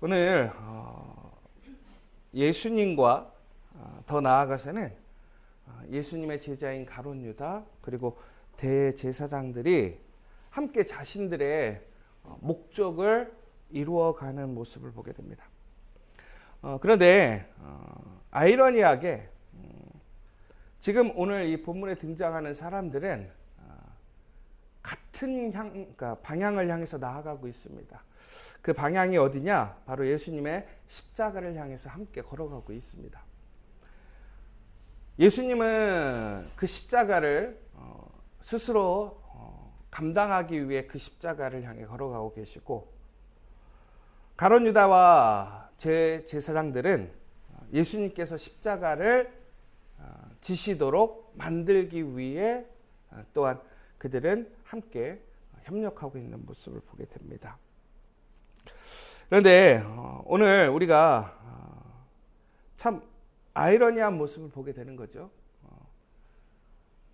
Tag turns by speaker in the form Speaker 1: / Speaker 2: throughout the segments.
Speaker 1: 오늘 예수님과 더 나아가서는 예수님의 제자인 가룟 유다 그리고 대제사장들이 함께 자신들의 목적을 이루어가는 모습을 보게 됩니다. 그런데 아이러니하게 지금 오늘 이 본문에 등장하는 사람들은 같은 그러니까 방향을 향해서 나아가고 있습니다. 그 방향이 어디냐? 바로 예수님의 십자가를 향해서 함께 걸어가고 있습니다. 예수님은 그 십자가를 스스로 감당하기 위해 그 십자가를 향해 걸어가고 계시고, 가룟 유다와 제사장들은 예수님께서 십자가를 지시도록 만들기 위해 또한 그들은 함께 협력하고 있는 모습을 보게 됩니다. 그런데 오늘 우리가 참 아이러니한 모습을 보게 되는 거죠.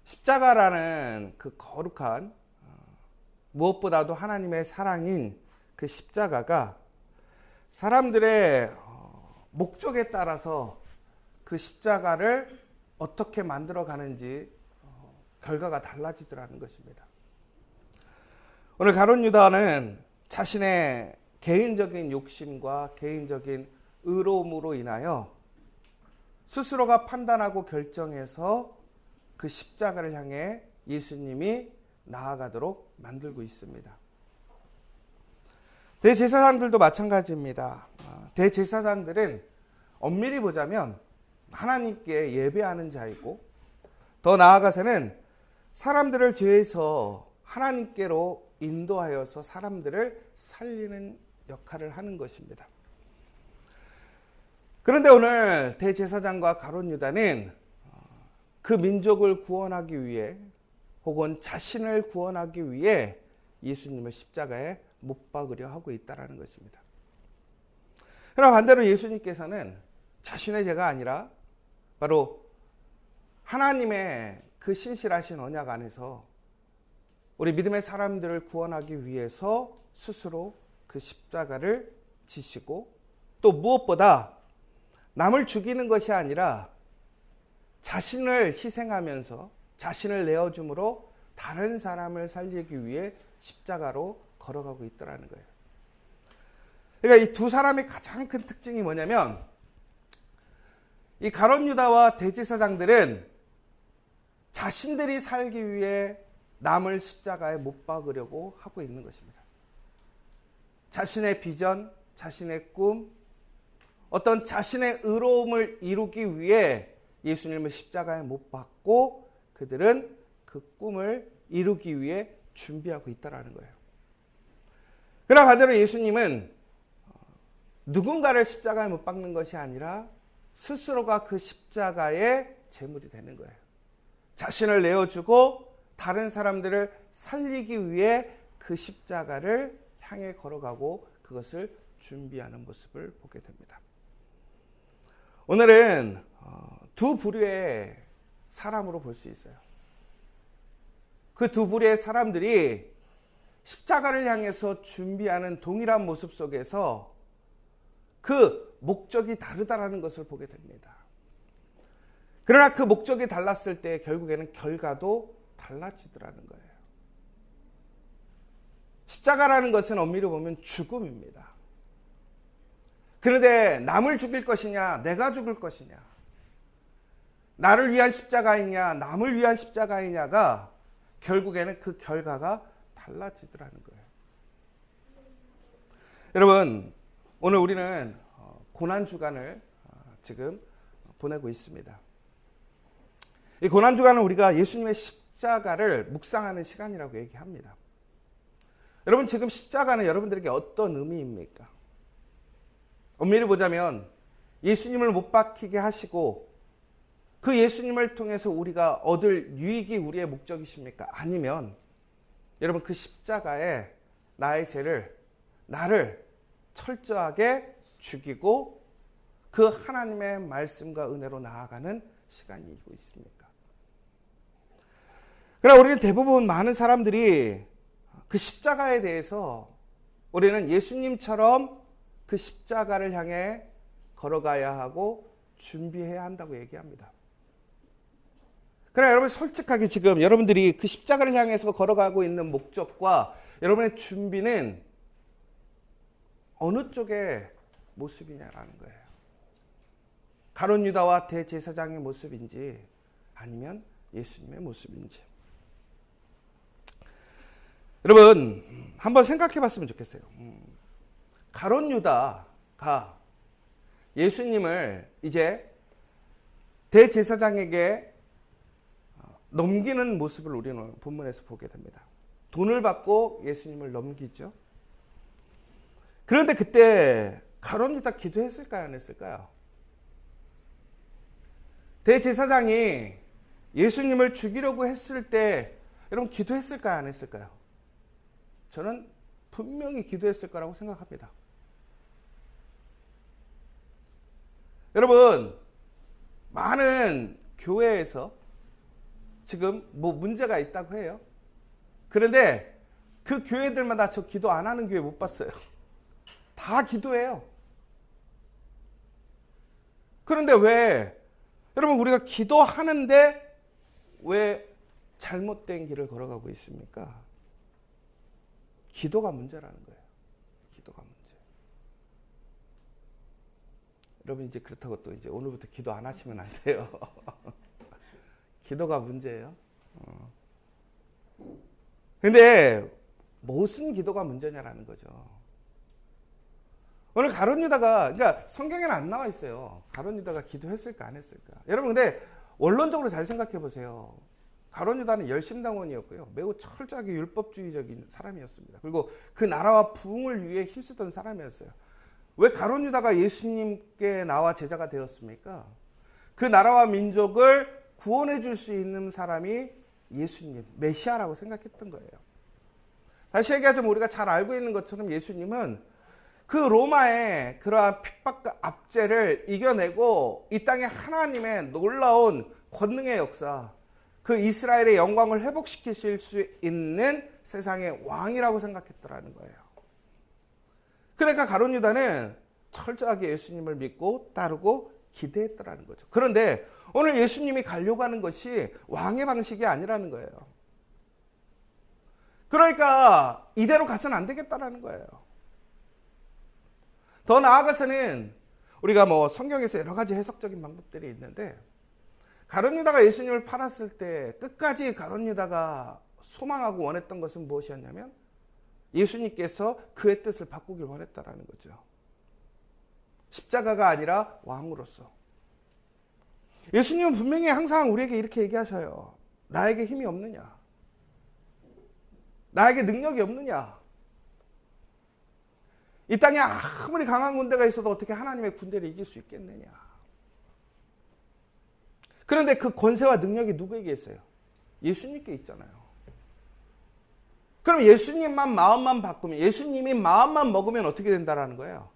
Speaker 1: 십자가라는 그 거룩한 무엇보다도 하나님의 사랑인 그 십자가가 사람들의 목적에 따라서 그 십자가를 어떻게 만들어 가는지 결과가 달라지더라는 것입니다. 오늘 가룟 유다는 자신의 개인적인 욕심과 개인적인 의로움으로 인하여 스스로가 판단하고 결정해서 그 십자가를 향해 예수님이 나아가도록 만들고 있습니다. 대제사장들도 마찬가지입니다. 대제사장들은 엄밀히 보자면 하나님께 예배하는 자이고, 더 나아가서는 사람들을 죄에서 하나님께로 인도하여서 사람들을 살리는 역할을 하는 것입니다. 그런데 오늘 대제사장과 가룟 유다는 그 민족을 구원하기 위해 혹은 자신을 구원하기 위해 예수님을 십자가에 못 박으려 하고 있다는 것입니다. 그러나 반대로 예수님께서는 자신의 죄가 아니라 바로 하나님의 그 신실하신 언약 안에서 우리 믿음의 사람들을 구원하기 위해서 스스로 그 십자가를 지시고, 또 무엇보다 남을 죽이는 것이 아니라 자신을 희생하면서 자신을 내어줌으로 다른 사람을 살리기 위해 십자가로 걸어가고 있더라는 거예요. 그러니까 이 두 사람의 가장 큰 특징이 뭐냐면, 이 가룟 유다와 대제사장들은 자신들이 살기 위해 남을 십자가에 못 박으려고 하고 있는 것입니다. 자신의 비전, 자신의 꿈, 어떤 자신의 의로움을 이루기 위해 예수님을 십자가에 못 박고 그들은 그 꿈을 이루기 위해 준비하고 있다는 거예요. 그러나 반대로 예수님은 누군가를 십자가에 못 박는 것이 아니라 스스로가 그 십자가의 제물이 되는 거예요. 자신을 내어주고 다른 사람들을 살리기 위해 그 십자가를 향해 걸어가고 그것을 준비하는 모습을 보게 됩니다. 오늘은 두 부류의 사람으로 볼 수 있어요. 그 두 부류의 사람들이 십자가를 향해서 준비하는 동일한 모습 속에서 그 목적이 다르다라는 것을 보게 됩니다. 그러나 그 목적이 달랐을 때 결국에는 결과도 달라지더라는 거예요. 십자가라는 것은 엄밀히 보면 죽음입니다. 그런데 남을 죽일 것이냐, 내가 죽을 것이냐, 나를 위한 십자가이냐, 남을 위한 십자가이냐가 결국에는 그 결과가 달라지더라는 거예요. 여러분, 오늘 우리는 고난주간을 지금 보내고 있습니다. 이 고난주간은 우리가 예수님의 십자가를 묵상하는 시간이라고 얘기합니다. 여러분, 지금 십자가는 여러분들에게 어떤 의미입니까? 엄밀히 보자면 예수님을 못 박히게 하시고 그 예수님을 통해서 우리가 얻을 유익이 우리의 목적이십니까? 아니면 여러분, 그 십자가에 나의 죄를, 나를 철저하게 죽이고 그 하나님의 말씀과 은혜로 나아가는 시간이고 있습니까? 그러나 우리는 대부분 많은 사람들이 그 십자가에 대해서 우리는 예수님처럼 그 십자가를 향해 걸어가야 하고 준비해야 한다고 얘기합니다. 그러나 여러분 솔직하게 지금 여러분들이 그 십자가를 향해서 걸어가고 있는 목적과 여러분의 준비는 어느 쪽의 모습이냐라는 거예요. 가룟 유다와 대제사장의 모습인지 아니면 예수님의 모습인지. 여러분 한번 생각해 봤으면 좋겠어요. 가룟 유다가 예수님을 이제 대제사장에게 넘기는 모습을 우리는 본문에서 보게 됩니다. 돈을 받고 예수님을 넘기죠. 그런데 그때 가룟 유다 기도했을까요? 안 했을까요? 대제사장이 예수님을 죽이려고 했을 때 여러분 기도했을까요? 안 했을까요? 저는 분명히 기도했을 거라고 생각합니다. 여러분 많은 교회에서 지금 뭐 문제가 있다고 해요. 그런데 그 교회들마다 저 기도 안 하는 교회 못 봤어요. 다 기도해요. 그런데 왜 여러분 우리가 기도하는데 왜 잘못된 길을 걸어가고 있습니까? 기도가 문제라는 거예요. 기도가 문제. 여러분 이제 그렇다고 또 이제 오늘부터 기도 안 하시면 안 돼요. 기도가 문제예요. 근데 무슨 기도가 문제냐라는 거죠. 오늘 가룟 유다가 그러니까 성경에는 안 나와 있어요. 가룟 유다가 기도했을까 안 했을까. 여러분 근데 원론적으로 잘 생각해 보세요. 가룟 유다는 열심당원이었고요. 매우 철저하게 율법주의적인 사람이었습니다. 그리고 그 나라와 부흥을 위해 힘쓰던 사람이었어요. 왜 가룟 유다가 예수님께 나와 제자가 되었습니까? 그 나라와 민족을 구원해 줄 수 있는 사람이 예수님, 메시아라고 생각했던 거예요. 다시 얘기하자면 우리가 잘 알고 있는 것처럼 예수님은 그 로마의 그러한 핍박과 압제를 이겨내고 이 땅에 하나님의 놀라운 권능의 역사, 그 이스라엘의 영광을 회복시키실 수 있는 세상의 왕이라고 생각했더라는 거예요. 그러니까 가룟 유다는 철저하게 예수님을 믿고 따르고 기대했더라는 거죠. 그런데 오늘 예수님이 가려고 하는 것이 왕의 방식이 아니라는 거예요. 그러니까 이대로 가서는 안 되겠다라는 거예요. 더 나아가서는 우리가 뭐 성경에서 여러 가지 해석적인 방법들이 있는데 가룟 유다가 예수님을 팔았을 때 끝까지 가룟 유다가 소망하고 원했던 것은 무엇이었냐면 예수님께서 그의 뜻을 바꾸길 원했다라는 거죠. 십자가가 아니라 왕으로서. 예수님은 분명히 항상 우리에게 이렇게 얘기하셔요. 나에게 힘이 없느냐? 나에게 능력이 없느냐? 이 땅에 아무리 강한 군대가 있어도 어떻게 하나님의 군대를 이길 수 있겠느냐? 그런데 그 권세와 능력이 누구에게 있어요? 예수님께 있잖아요. 그럼 예수님만 마음만 바꾸면, 예수님이 마음만 먹으면 어떻게 된다라는 거예요?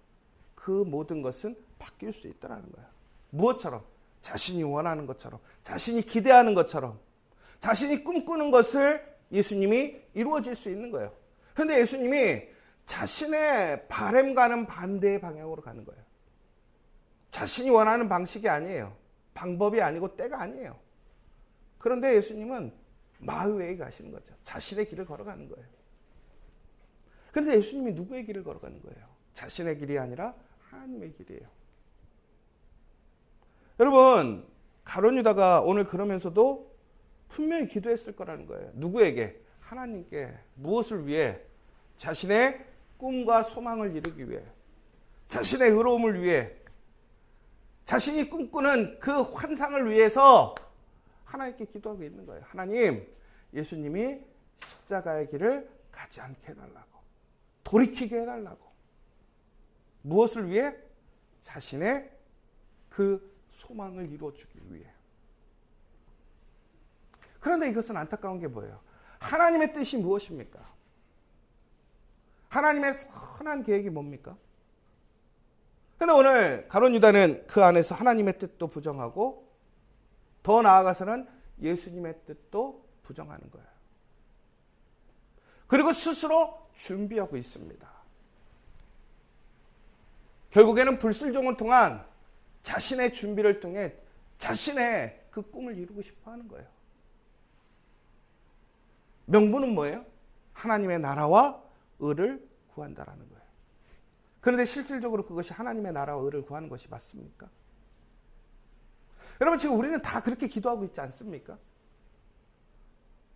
Speaker 1: 그 모든 것은 바뀔 수 있다라는 거예요. 무엇처럼? 자신이 원하는 것처럼, 자신이 기대하는 것처럼, 자신이 꿈꾸는 것을 예수님이 이루어질 수 있는 거예요. 그런데 예수님이 자신의 바램과는 반대의 방향으로 가는 거예요. 자신이 원하는 방식이 아니에요. 방법이 아니고 때가 아니에요. 그런데 예수님은 마의웨이 가시는 거죠. 자신의 길을 걸어가는 거예요. 그런데 예수님이 누구의 길을 걸어가는 거예요? 자신의 길이 아니라 하나님의 길이에요. 여러분, 가룟 유다가 오늘 그러면서도 분명히 기도했을 거라는 거예요. 누구에게? 하나님께. 무엇을 위해? 자신의 꿈과 소망을 이루기 위해, 자신의 의로움을 위해, 자신이 꿈꾸는 그 환상을 위해서 하나님께 기도하고 있는 거예요. 하나님, 예수님이 십자가의 길을 가지 않게 해달라고, 돌이키게 해달라고. 무엇을 위해? 자신의 그 소망을 이루어주기 위해. 그런데 이것은 안타까운 게 뭐예요? 하나님의 뜻이 무엇입니까? 하나님의 선한 계획이 뭡니까? 그런데 오늘 가룟 유다는 그 안에서 하나님의 뜻도 부정하고 더 나아가서는 예수님의 뜻도 부정하는 거예요. 그리고 스스로 준비하고 있습니다. 결국에는 불순종을 통한 자신의 준비를 통해 자신의 그 꿈을 이루고 싶어 하는 거예요. 명분은 뭐예요? 하나님의 나라와 의를 구한다라는 거예요. 그런데 실질적으로 그것이 하나님의 나라와 의를 구하는 것이 맞습니까? 여러분, 지금 우리는 다 그렇게 기도하고 있지 않습니까?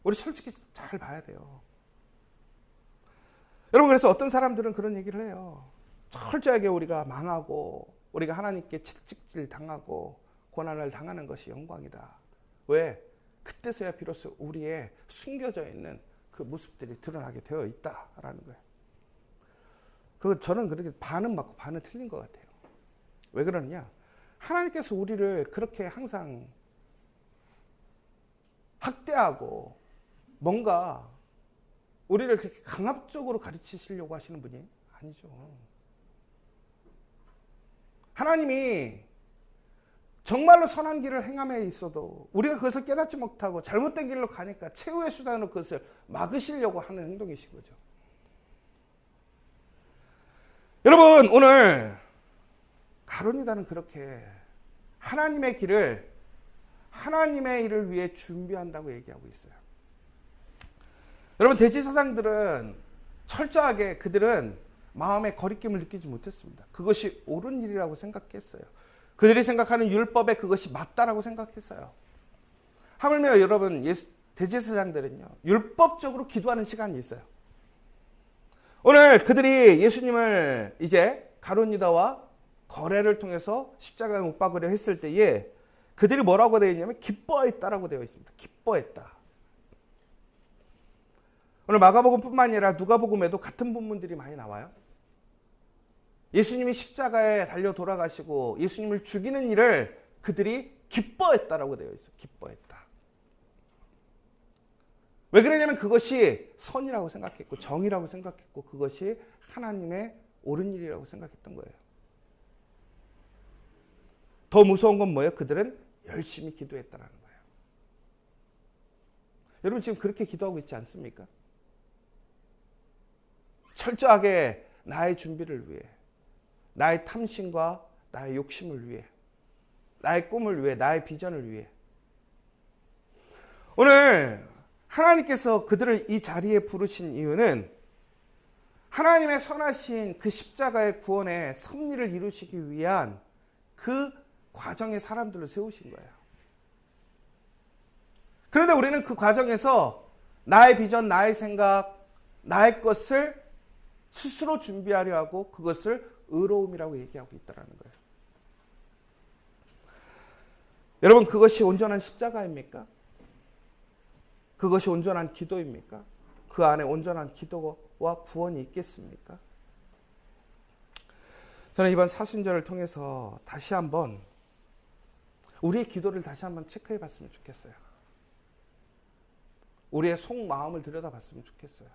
Speaker 1: 우리 솔직히 잘 봐야 돼요. 여러분, 그래서 어떤 사람들은 그런 얘기를 해요. 철저하게 우리가 망하고 우리가 하나님께 채찍질 당하고 고난을 당하는 것이 영광이다. 왜? 그때서야 비로소 우리의 숨겨져 있는 그 모습들이 드러나게 되어 있다라는 거예요. 저는 그렇게 반은 맞고 반은 틀린 것 같아요. 왜 그러느냐? 하나님께서 우리를 그렇게 항상 학대하고 뭔가 우리를 그렇게 강압적으로 가르치시려고 하시는 분이 아니죠. 하나님이 정말로 선한 길을 행함에 있어도 우리가 그것을 깨닫지 못하고 잘못된 길로 가니까 최후의 수단으로 그것을 막으시려고 하는 행동이신 거죠. 여러분, 오늘 가론유다는 그렇게 하나님의 길을 하나님의 일을 위해 준비한다고 얘기하고 있어요. 여러분, 대제사장들은 철저하게 그들은 마음의 거리낌을 느끼지 못했습니다. 그것이 옳은 일이라고 생각했어요. 그들이 생각하는 율법에 그것이 맞다라고 생각했어요. 하물며 여러분, 대제사장들은요, 율법적으로 기도하는 시간이 있어요. 오늘 그들이 예수님을 이제 가룟 유다와 거래를 통해서 십자가에 못 박으려 했을 때에 그들이 뭐라고 되어 있냐면 기뻐했다라고 되어 있습니다. 기뻐했다. 오늘 마가복음뿐만 아니라 누가복음에도 같은 본문들이 많이 나와요. 예수님이 십자가에 달려 돌아가시고 예수님을 죽이는 일을 그들이 기뻐했다라고 되어 있어요. 기뻐했다. 왜 그러냐면 그것이 선이라고 생각했고 정의라고 생각했고 그것이 하나님의 옳은 일이라고 생각했던 거예요. 더 무서운 건 뭐예요? 그들은 열심히 기도했다라는 거예요. 여러분, 지금 그렇게 기도하고 있지 않습니까? 철저하게 나의 준비를 위해, 나의 탐심과 나의 욕심을 위해, 나의 꿈을 위해, 나의 비전을 위해. 오늘 하나님께서 그들을 이 자리에 부르신 이유는 하나님의 선하신 그 십자가의 구원의 섭리를 이루시기 위한 그 과정에 사람들을 세우신 거예요. 그런데 우리는 그 과정에서 나의 비전, 나의 생각, 나의 것을 스스로 준비하려 하고 그것을 의로움이라고 얘기하고 있다는 거예요. 여러분, 그것이 온전한 십자가입니까? 그것이 온전한 기도입니까? 그 안에 온전한 기도와 구원이 있겠습니까? 저는 이번 사순절을 통해서 다시 한번 우리의 기도를 다시 한번 체크해 봤으면 좋겠어요. 우리의 속마음을 들여다봤으면 좋겠어요.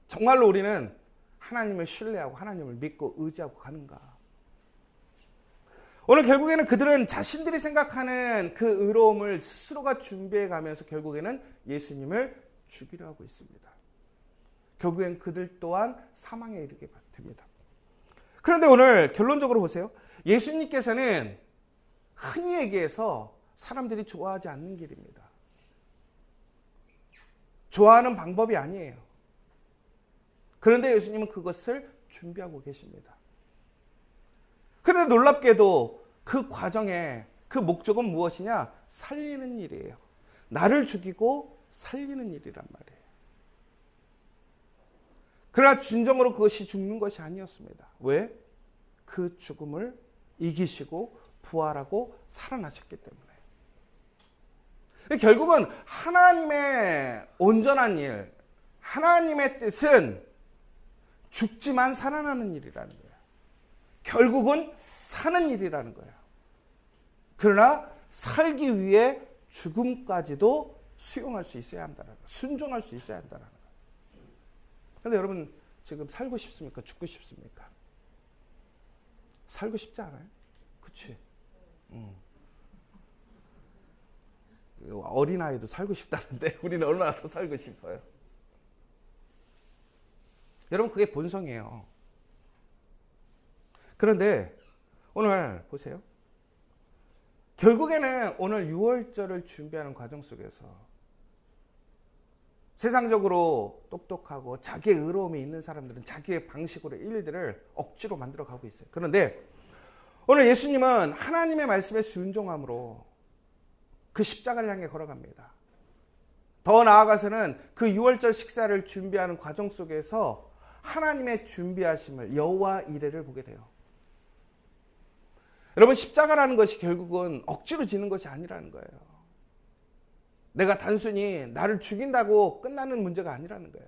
Speaker 1: 정말로 우리는 하나님을 신뢰하고 하나님을 믿고 의지하고 가는가? 오늘 결국에는 그들은 자신들이 생각하는 그 의로움을 스스로가 준비해 가면서 결국에는 예수님을 죽이려 하고 있습니다. 결국엔 그들 또한 사망에 이르게 됩니다. 그런데 오늘 결론적으로 보세요. 예수님께서는 흔히 얘기해서 사람들이 좋아하지 않는 길입니다. 좋아하는 방법이 아니에요. 그런데 예수님은 그것을 준비하고 계십니다. 그런데 놀랍게도 그 과정에 그 목적은 무엇이냐? 살리는 일이에요. 나를 죽이고 살리는 일이란 말이에요. 그러나 진정으로 그것이 죽는 것이 아니었습니다. 왜? 그 죽음을 이기시고 부활하고 살아나셨기 때문에. 결국은 하나님의 온전한 일, 하나님의 뜻은 죽지만 살아나는 일이라는 거예요. 결국은 사는 일이라는 거예요. 그러나 살기 위해 죽음까지도 수용할 수 있어야 한다는 거예요. 순종할 수 있어야 한다는 거예요. 그런데 여러분, 지금 살고 싶습니까? 죽고 싶습니까? 살고 싶지 않아요? 그치? 어린아이도 살고 싶다는데 우리는 얼마나 더 살고 싶어요? 여러분, 그게 본성이에요. 그런데 오늘 보세요. 결국에는 오늘 유월절을 준비하는 과정 속에서 세상적으로 똑똑하고 자기의 의로움이 있는 사람들은 자기의 방식으로 일들을 억지로 만들어 가고 있어요. 그런데 오늘 예수님은 하나님의 말씀에 순종함으로 그 십자가를 향해 걸어갑니다. 더 나아가서는 그 유월절 식사를 준비하는 과정 속에서 하나님의 준비하심을, 여호와 이레를 보게 돼요. 여러분, 십자가라는 것이 결국은 억지로 지는 것이 아니라는 거예요. 내가 단순히 나를 죽인다고 끝나는 문제가 아니라는 거예요.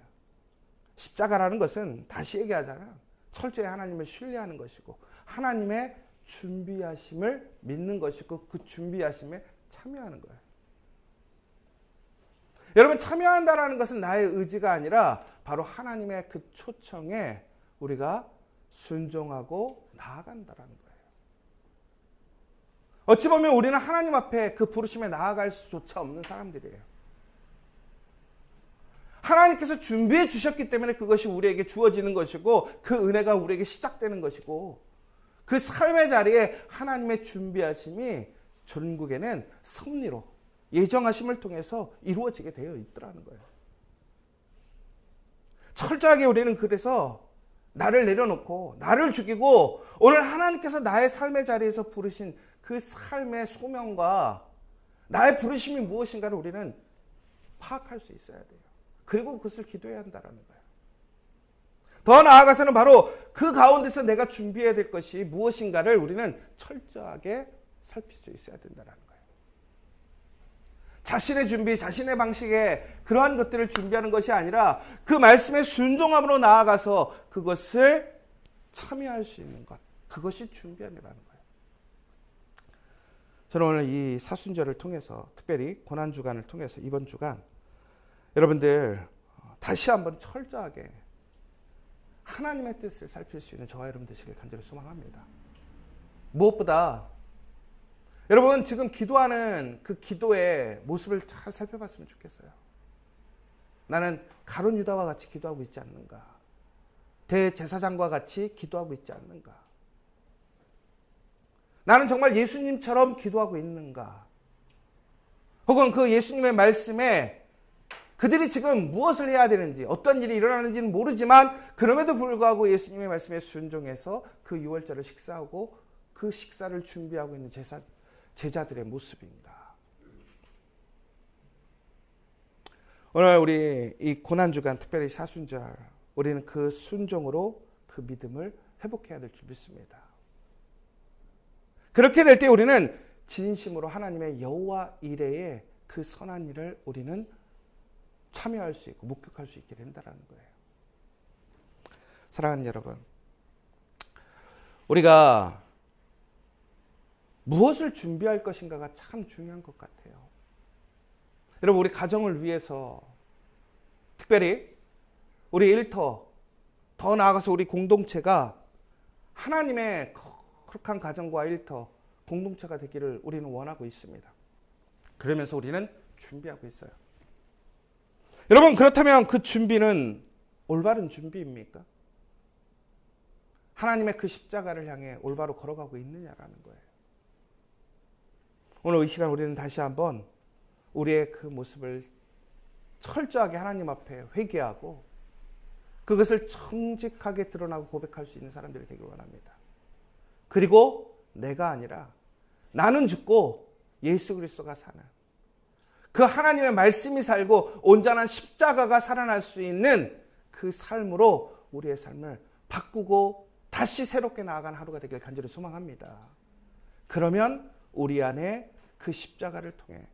Speaker 1: 십자가라는 것은 다시 얘기하자면 철저히 하나님을 신뢰하는 것이고 하나님의 준비하심을 믿는 것이고 그 준비하심에 참여하는 거예요. 여러분, 참여한다는 것은 나의 의지가 아니라 바로 하나님의 그 초청에 우리가 순종하고 나아간다는 거예요. 어찌 보면 우리는 하나님 앞에 그 부르심에 나아갈 수조차 없는 사람들이에요. 하나님께서 준비해 주셨기 때문에 그것이 우리에게 주어지는 것이고 그 은혜가 우리에게 시작되는 것이고 그 삶의 자리에 하나님의 준비하심이 전국에는 섭리로 예정하심을 통해서 이루어지게 되어 있더라는 거예요. 철저하게 우리는 그래서 나를 내려놓고 나를 죽이고 오늘 하나님께서 나의 삶의 자리에서 부르신 그 삶의 소명과 나의 부르심이 무엇인가를 우리는 파악할 수 있어야 돼요. 그리고 그것을 기도해야 한다는 거예요. 더 나아가서는 바로 그 가운데서 내가 준비해야 될 것이 무엇인가를 우리는 철저하게 살필 수 있어야 된다는 거예요. 자신의 준비, 자신의 방식에 그러한 것들을 준비하는 것이 아니라 그 말씀에 순종함으로 나아가서 그것을 참여할 수 있는 것, 그것이 준비함이라는 거예요. 저는 오늘 이 사순절을 통해서 특별히 고난주간을 통해서 이번 주간 여러분들 다시 한번 철저하게 하나님의 뜻을 살필 수 있는 저와 여러분 되시길 간절히 소망합니다. 무엇보다 여러분 지금 기도하는 그 기도의 모습을 잘 살펴봤으면 좋겠어요. 나는 가룟 유다와 같이 기도하고 있지 않는가? 대제사장과 같이 기도하고 있지 않는가? 나는 정말 예수님처럼 기도하고 있는가? 혹은 그 예수님의 말씀에 그들이 지금 무엇을 해야 되는지 어떤 일이 일어나는지는 모르지만 그럼에도 불구하고 예수님의 말씀에 순종해서 그 유월절을 식사하고 그 식사를 준비하고 있는 제자들의 모습입니다. 오늘 우리 이 고난주간 특별히 사순절 우리는 그 순종으로 그 믿음을 회복해야 될 줄 믿습니다. 그렇게 될 때 우리는 진심으로 하나님의 여호와 이레의 그 선한 일을 우리는 참여할 수 있고 목격할 수 있게 된다는 거예요. 사랑하는 여러분, 우리가 무엇을 준비할 것인가가 참 중요한 것 같아요. 여러분, 우리 가정을 위해서 특별히 우리 일터, 더 나아가서 우리 공동체가 하나님의 거룩한 가정과 일터, 공동체가 되기를 우리는 원하고 있습니다. 그러면서 우리는 준비하고 있어요. 여러분, 그렇다면 그 준비는 올바른 준비입니까? 하나님의 그 십자가를 향해 올바로 걸어가고 있느냐라는 거예요. 오늘 이 시간 우리는 다시 한번 우리의 그 모습을 철저하게 하나님 앞에 회개하고 그것을 정직하게 드러나고 고백할 수 있는 사람들이 되길 원합니다. 그리고 내가 아니라 나는 죽고 예수 그리스도가 사는 그 하나님의 말씀이 살고 온전한 십자가가 살아날 수 있는 그 삶으로 우리의 삶을 바꾸고 다시 새롭게 나아가는 하루가 되길 간절히 소망합니다. 그러면 우리 안에 그 십자가를 통해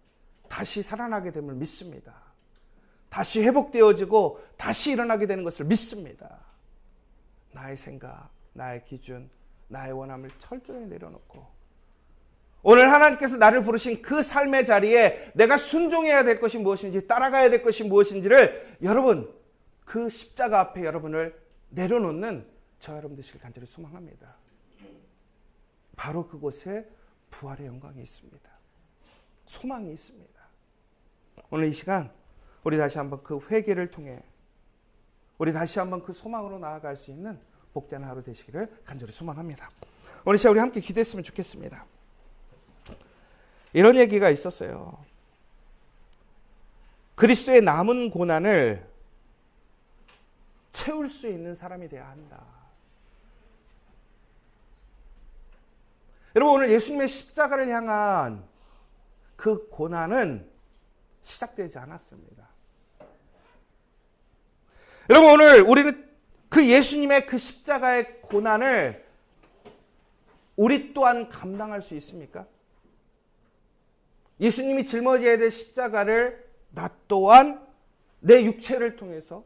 Speaker 1: 다시 살아나게 됨을 믿습니다. 다시 회복되어지고 다시 일어나게 되는 것을 믿습니다. 나의 생각, 나의 기준, 나의 원함을 철저히 내려놓고 오늘 하나님께서 나를 부르신 그 삶의 자리에 내가 순종해야 될 것이 무엇인지 따라가야 될 것이 무엇인지를 여러분 그 십자가 앞에 여러분을 내려놓는 저 여러분 되시길 간절히 소망합니다. 바로 그곳에 부활의 영광이 있습니다. 소망이 있습니다. 오늘 이 시간 우리 다시 한번 그 회개를 통해 우리 다시 한번 그 소망으로 나아갈 수 있는 복된 하루 되시기를 간절히 소망합니다. 오늘 시간 우리 함께 기도했으면 좋겠습니다. 이런 얘기가 있었어요. 그리스도의 남은 고난을 채울 수 있는 사람이 되어야 한다. 여러분, 오늘 예수님의 십자가를 향한 그 고난은 시작되지 않았습니다. 여러분, 오늘 우리는 그 예수님의 그 십자가의 고난을 우리 또한 감당할 수 있습니까? 예수님이 짊어져야 될 십자가를 나 또한 내 육체를 통해서,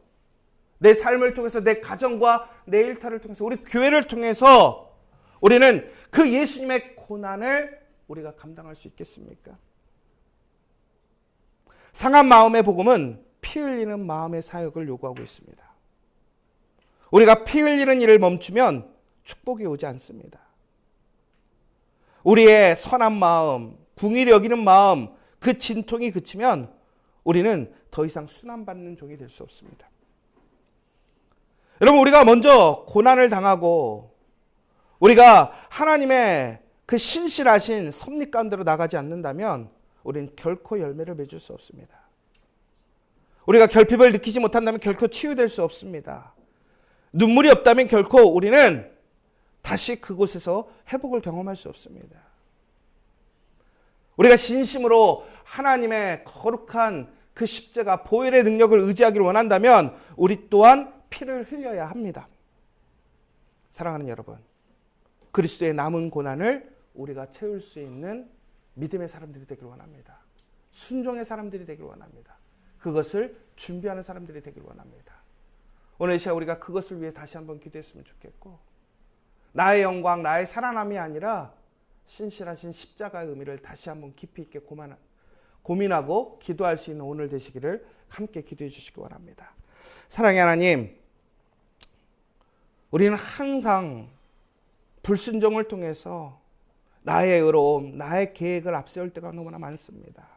Speaker 1: 내 삶을 통해서, 내 가정과 내 일터를 통해서, 우리 교회를 통해서 우리는 그 예수님의 고난을 우리가 감당할 수 있겠습니까? 상한 마음의 복음은 피 흘리는 마음의 사역을 요구하고 있습니다. 우리가 피 흘리는 일을 멈추면 축복이 오지 않습니다. 우리의 선한 마음, 궁일이 여기는 마음, 그 진통이 그치면 우리는 더 이상 순환받는 종이 될 수 없습니다. 여러분, 우리가 먼저 고난을 당하고 우리가 하나님의 그 신실하신 섭리 가운데로 나가지 않는다면 우리는 결코 열매를 맺을 수 없습니다. 우리가 결핍을 느끼지 못한다면 결코 치유될 수 없습니다. 눈물이 없다면 결코 우리는 다시 그곳에서 회복을 경험할 수 없습니다. 우리가 진심으로 하나님의 거룩한 그 십자가 보혈의 능력을 의지하기를 원한다면 우리 또한 피를 흘려야 합니다. 사랑하는 여러분, 그리스도의 남은 고난을 우리가 채울 수 있는 믿음의 사람들이 되기를 원합니다. 순종의 사람들이 되기를 원합니다. 그것을 준비하는 사람들이 되기를 원합니다. 오늘 이 시간 우리가 그것을 위해 다시 한번 기도했으면 좋겠고, 나의 영광, 나의 살아남이 아니라 신실하신 십자가의 의미를 다시 한번 깊이 있게 고민하고 기도할 수 있는 오늘 되시기를 함께 기도해 주시기 원합니다. 사랑의 하나님, 우리는 항상 불순종을 통해서 나의 의로움, 나의 계획을 앞세울 때가 너무나 많습니다.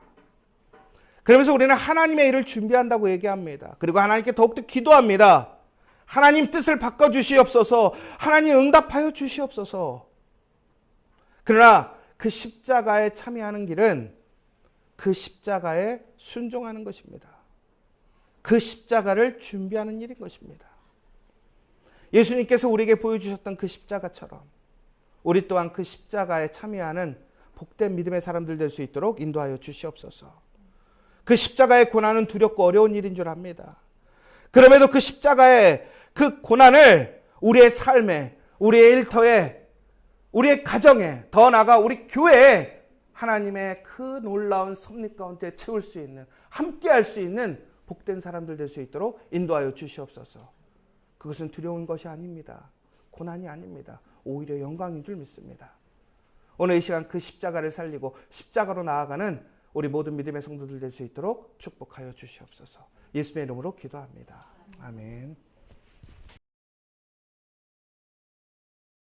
Speaker 1: 그러면서 우리는 하나님의 일을 준비한다고 얘기합니다. 그리고 하나님께 더욱더 기도합니다. 하나님 뜻을 바꿔주시옵소서, 하나님 응답하여 주시옵소서. 그러나 그 십자가에 참여하는 길은 그 십자가에 순종하는 것입니다. 그 십자가를 준비하는 일인 것입니다. 예수님께서 우리에게 보여주셨던 그 십자가처럼 우리 또한 그 십자가에 참여하는 복된 믿음의 사람들 될 수 있도록 인도하여 주시옵소서. 그 십자가의 고난은 두렵고 어려운 일인 줄 압니다. 그럼에도 그 십자가의 그 고난을 우리의 삶에, 우리의 일터에, 우리의 가정에, 더 나아가 우리 교회에 하나님의 그 놀라운 섭리 가운데 채울 수 있는, 함께 할 수 있는 복된 사람들 될 수 있도록 인도하여 주시옵소서. 그것은 두려운 것이 아닙니다. 고난이 아닙니다. 오히려 영광인 줄 믿습니다. 오늘 이 시간 그 십자가를 살리고 십자가로 나아가는 우리 모든 믿음의 성도들 될 수 있도록 축복하여 주시옵소서. 예수님의 이름으로 기도합니다. 아멘.